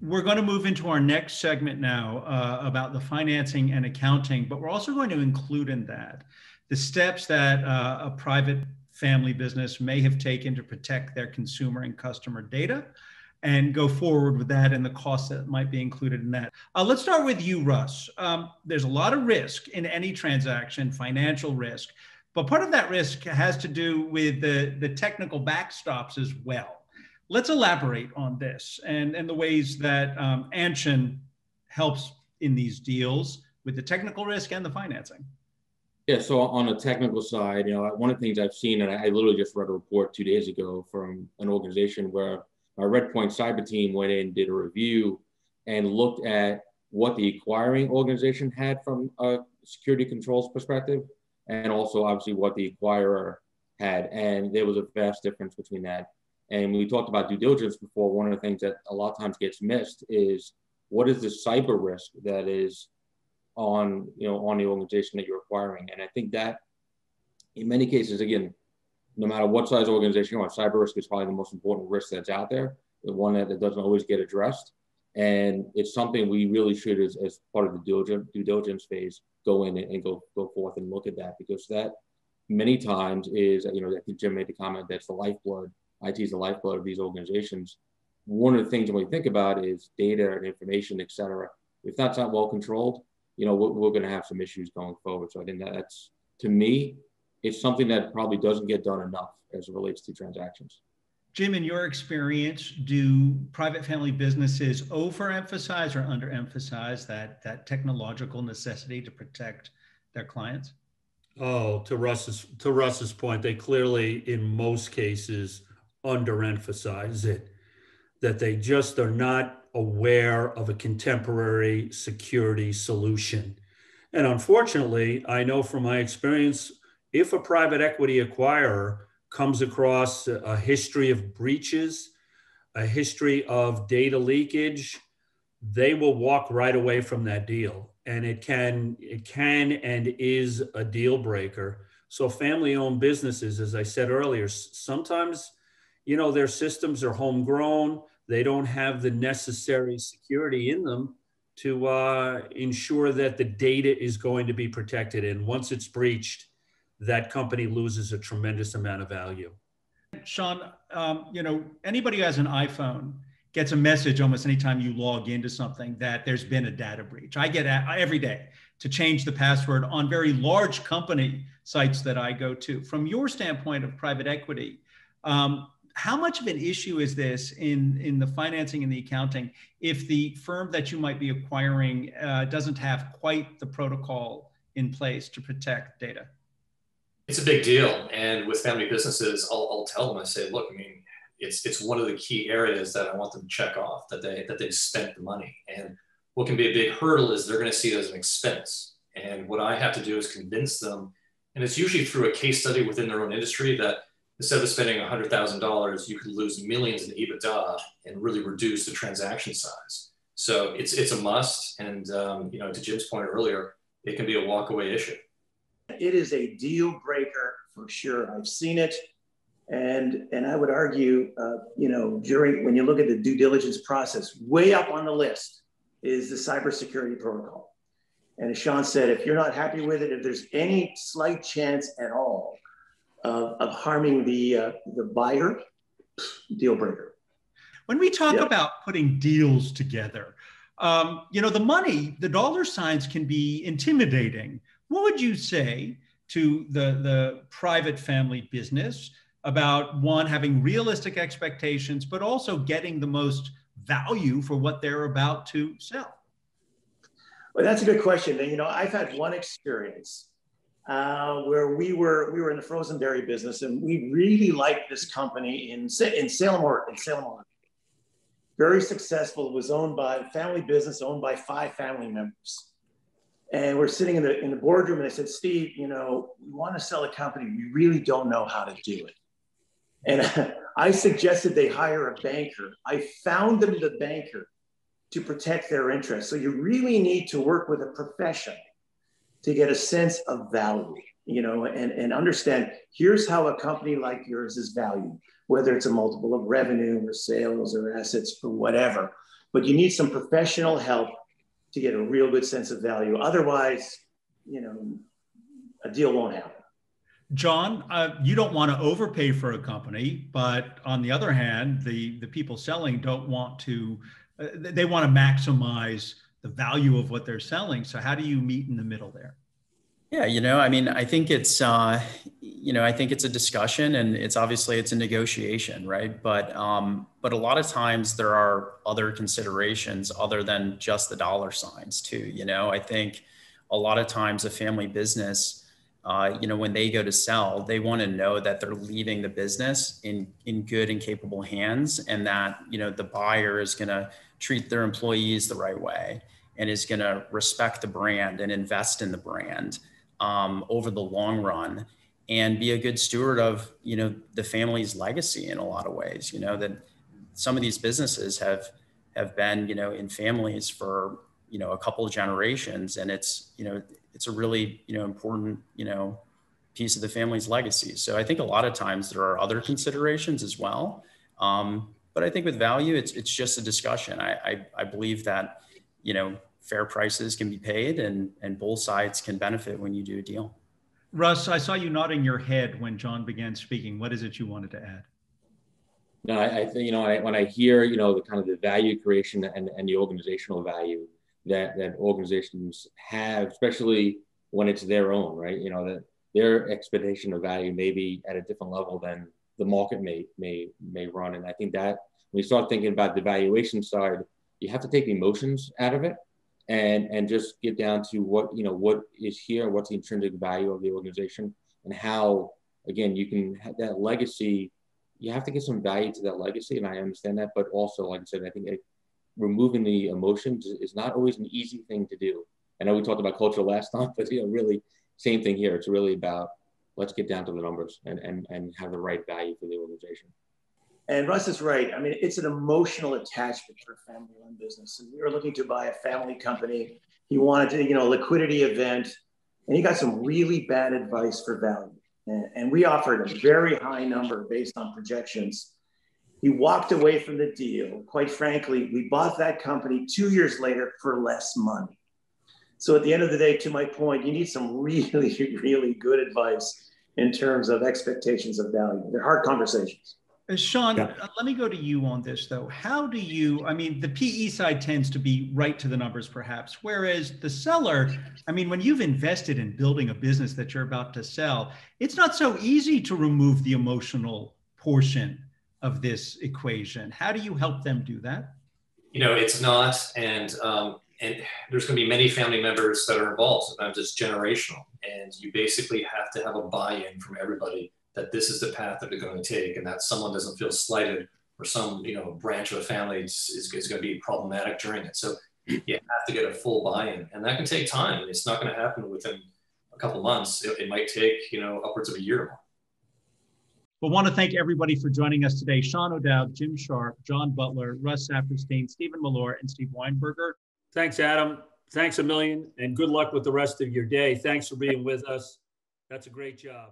We're going to move into our next segment now about the financing and accounting, but we're also going to include in that the steps that a private family business may have taken to protect their consumer and customer data and go forward with that and the costs that might be included in that. Let's start with you, Russ. There's a lot of risk in any transaction, financial risk, but part of that risk has to do with the technical backstops as well. Let's elaborate on this and the ways that Anshin helps in these deals with the technical risk and the financing. Yeah, so on the technical side, one of the things I've seen, and I literally just read a report 2 days ago from an organization where our Redpoint cyber team went in, did a review, and looked at what the acquiring organization had from a security controls perspective, and also obviously what the acquirer had. And there was a vast difference between that. And we talked about due diligence before. One of the things that a lot of times gets missed is what is the cyber risk that is on the organization that you're acquiring. And I think that in many cases, again, no matter what size organization you're on, cyber risk is probably the most important risk that's out there, the one that doesn't always get addressed. And it's something we really should, as part of the due diligence phase, go in and go forth and look at that, because that many times is, I think Jim made the comment, that's the lifeblood. IT is the lifeblood of these organizations. One of the things when we think about is data and information, et cetera. If that's not well controlled, we're going to have some issues going forward. So I think that's, to me, it's something that probably doesn't get done enough as it relates to transactions. Jim, in your experience, do private family businesses overemphasize or underemphasize that technological necessity to protect their clients? Oh, to Russ's point, they clearly, in most cases, underemphasize it, that they just are not aware of a contemporary security solution. And unfortunately, I know from my experience, if a private equity acquirer comes across a history of breaches, a history of data leakage, they will walk right away from that deal. And it can and is a deal breaker. So family-owned businesses, as I said earlier, sometimes, their systems are homegrown. They don't have the necessary security in them to ensure that the data is going to be protected. And once it's breached, that company loses a tremendous amount of value. Sean, anybody who has an iPhone gets a message almost anytime you log into something that there's been a data breach. I get every day to change the password on very large company sites that I go to. From your standpoint of private equity, how much of an issue is this in the financing and the accounting if the firm that you might be acquiring doesn't have quite the protocol in place to protect data? It's a big deal. And with family businesses, I'll tell them, I say, look, it's one of the key areas that I want them to check off, that they've spent the money. And what can be a big hurdle is they're going to see it as an expense. And what I have to do is convince them, and it's usually through a case study within their own industry, that instead of spending $100,000, you could lose millions in EBITDA and really reduce the transaction size. So it's a must. And to Jim's point earlier, it can be a walkaway issue. It is a deal breaker for sure. I've seen it. And I would argue, when you look at the due diligence process, way up on the list is the cybersecurity protocol. And as Sean said, if you're not happy with it, if there's any slight chance at all of harming the buyer, deal breaker. When we talk about putting deals together, the dollar signs can be intimidating. What would you say to the private family business about, one, having realistic expectations, but also getting the most value for what they're about to sell? Well, that's a good question. And, I've had one experience where we were in the frozen berry business, and we really liked this company in Salem, Oregon. Very successful. It was owned by family business, owned by 5 family members. And we're sitting in the boardroom, and I said, Steve, we want to sell a company. We really don't know how to do it. And I suggested they hire a banker. I found them the banker to protect their interests. So you really need to work with a professional to get a sense of value, and understand, here's how a company like yours is valued, whether it's a multiple of revenue or sales or assets or whatever. but you need some professional help to get a real good sense of value. Otherwise, a deal won't happen. John, you don't want to overpay for a company, but on the other hand, the people selling don't want to, they want to maximize the value of what they're selling. So how do you meet in the middle there? Yeah, I mean, I think it's, I think it's a discussion, and it's a negotiation, right? But a lot of times there are other considerations other than just the dollar signs too. I think a lot of times a family business, when they go to sell, they want to know that they're leaving the business in good and capable hands, and that, the buyer is going to treat their employees the right way and is going to respect the brand and invest in the brand over the long run, and be a good steward of, the family's legacy in a lot of ways. That some of these businesses have been, in families for, a couple of generations, and it's a really, important, piece of the family's legacy. So I think a lot of times there are other considerations as well. But I think with value, it's just a discussion. I believe that, fair prices can be paid, and both sides can benefit when you do a deal. Russ, I saw you nodding your head when John began speaking. What is it you wanted to add? No, I think, when I hear, the kind of the value creation and the organizational value that organizations have, especially when it's their own, right? That their expectation of value may be at a different level than the market may run. And I think that when you start thinking about the valuation side, you have to take the emotions out of it and just get down to what is here, what's the intrinsic value of the organization, and how, again, you can have that legacy. You have to get some value to that legacy, and I understand that. But also, like I said, I think removing the emotions is not always an easy thing to do. I know we talked about culture last time, but really same thing here. It's really about, let's get down to the numbers and have the right value for the organization. And Russ is right. I mean, it's an emotional attachment for a family-run business. And we were looking to buy a family company. He wanted to, a liquidity event, and he got some really bad advice for value. And we offered a very high number based on projections. He walked away from the deal. Quite frankly, we bought that company 2 years later for less money. So at the end of the day, to my point, you need some really, really good advice in terms of expectations of value. They're hard conversations. Sean, let me go to you on this, though. How do you, the PE side tends to be right to the numbers, perhaps, whereas the seller, when you've invested in building a business that you're about to sell, it's not so easy to remove the emotional portion of this equation. How do you help them do that? It's not, and there's going to be many family members that are involved. Sometimes it's generational, and you basically have to have a buy-in from everybody that this is the path that they're going to take, and that someone doesn't feel slighted, or some branch of a family is going to be problematic during it. So you have to get a full buy-in, and that can take time. It's not going to happen within a couple of months. It might take upwards of a year or more. Well, want to thank everybody for joining us today. Sean O'Dowd, Jim Sharp, John Butler, Russ Saperstein, Stephen Malore, and Steve Weinberger. Thanks, Adam. Thanks a million, and good luck with the rest of your day. Thanks for being with us. That's a great job.